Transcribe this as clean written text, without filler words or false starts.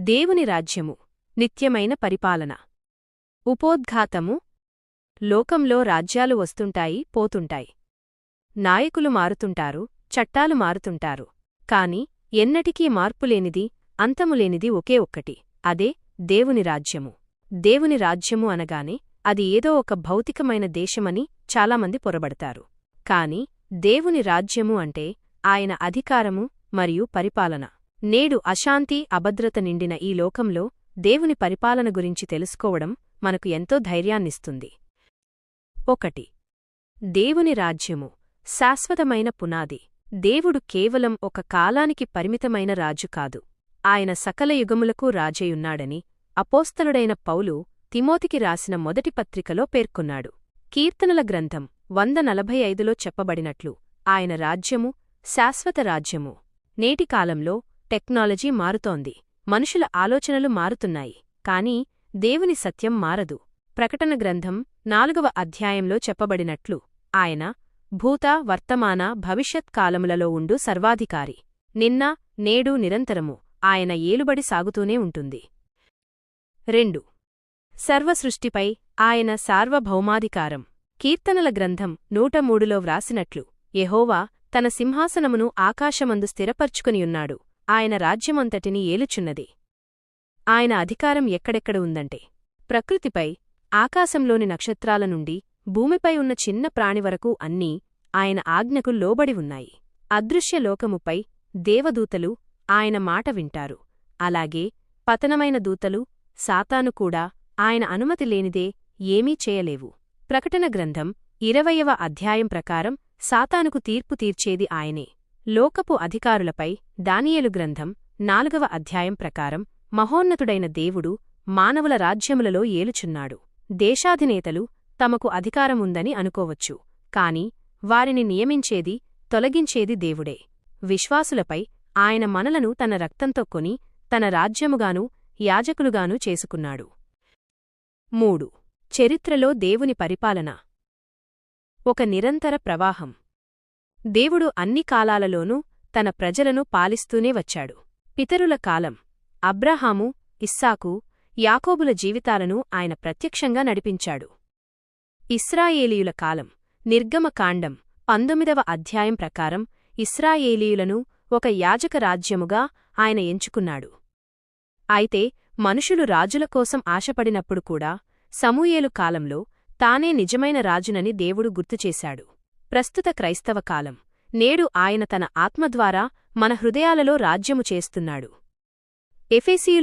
దేవుని రాజ్యము, నిత్యమైన పరిపాలన. ఉపోద్ఘాతము. లోకంలో రాజ్యాలు వస్తుంటాయి, పోతుంటాయి. నాయకులు మారుతుంటారు, చట్టాలు మారుతుంటారు. కాని ఎన్నటికీ మార్పులేనిది, అంతములేనిది ఒకే ఒక్కటి, అదే దేవుని రాజ్యము. దేవుని రాజ్యము అనగానే అది ఏదో ఒక భౌతికమైన దేశమని చాలామంది పొరబడతారు. కాని దేవుని రాజ్యము అంటే ఆయన అధికారము మరియు పరిపాలన. నేడు అశాంతి, అభద్రత నిండిన ఈ లోకంలో దేవుని పరిపాలన గురించి తెలుసుకోవడం మనకు ఎంతో ధైర్యాన్నిస్తుంది. 1. దేవుని రాజ్యము, శాశ్వతమైన పునాది. దేవుడు కేవలం ఒక కాలానికి పరిమితమైన రాజు కాదు. ఆయన సకల యుగములకు రాజేయున్నాడని అపోస్తలుడైన పౌలు తిమోతికి రాసిన మొదటి పత్రికలో పేర్కొన్నాడు. కీర్తనల గ్రంథం 145లో చెప్పబడినట్లు ఆయన రాజ్యము శాశ్వత రాజ్యము. నేటి కాలంలో టెక్నాలజీ మారుతోంది, మనుషుల ఆలోచనలు మారుతున్నాయి, కాని దేవుని సత్యం మారదు. ప్రకటన గ్రంథం 4వ అధ్యాయంలో చెప్పబడినట్లు ఆయన భూత, వర్తమాన, భవిష్యత్ కాలములలో ఉండు సర్వాధికారి. నిన్న, నేడు, నిరంతరము ఆయన ఏలుబడి సాగుతూనే ఉంటుంది. 2. సర్వసృష్టిపై ఆయన సార్వభౌమాధికారం. కీర్తనల గ్రంథం 103లో వ్రాసినట్లు యెహోవా తన సింహాసనమును ఆకాశమందు స్థిరపర్చుకునియున్నాడు, ఆయన రాజ్యమంతటిని ఏలుచున్నది. ఆయన అధికారం ఎక్కడెక్కడ ఉందంటే ప్రకృతిపై, ఆకాశంలోని నక్షత్రాల నుండి భూమిపై ఉన్న చిన్న ప్రాణి వరకు అన్నీ ఆయన ఆజ్ఞకు లోబడి ఉన్నాయి. అదృశ్య లోకముపై దేవదూతలు ఆయన మాట వింటారు. అలాగే పతనమైన దూతలు, సాతాను కూడా ఆయన అనుమతి లేనిదే ఏమీ చేయలేవు. ప్రకటన గ్రంథం 20వ అధ్యాయం ప్రకారం సాతానుకు తీర్పు తీర్చేది ఆయనే. లోకపు అధికారులపై దానియేలు గ్రంథం 4వ అధ్యాయం ప్రకారం మహోన్నతుడైన దేవుడు మానవుల రాజ్యములలో ఏలుచున్నాడు. దేశాధినేతలు తమకు అధికారముందని అనుకోవచ్చు, కాని వారిని నియమించేది, తొలగించేది దేవుడే. విశ్వాసులపై ఆయన మనలను తన రక్తంతో కొని తన రాజ్యముగానూ యాజకులుగానూ చేసుకున్నాడు. 3. చరిత్రలో దేవుని పరిపాలన. ఒక నిరంతర ప్రవాహం. దేవుడు అన్ని కాలాలలోనూ తన ప్రజలను పాలిస్తూనే వచ్చాడు. పితరుల కాలం, అబ్రాహాము, ఇస్సాకు, యాకోబుల జీవితాలను ఆయన ప్రత్యక్షంగా నడిపించాడు. ఇశ్రాయేలీయుల కాలం, నిర్గమకాండం 19వ అధ్యాయం ప్రకారం ఇశ్రాయేలీయులను ఒక యాజక రాజ్యముగా ఆయన ఎంచుకున్నాడు. అయితే మనుషులు రాజుల కోసం ఆశపడినప్పుడు కూడా సమూయేలు కాలంలో తానే నిజమైన రాజునని దేవుడు గుర్తుచేశాడు. ప్రస్తుత క్రైస్తవ కాలం, నేడు ఆయన తన ఆత్మ ద్వారా మన హృదయాలలో రాజ్యము చేస్తున్నాడు. ఎఫెసీయుల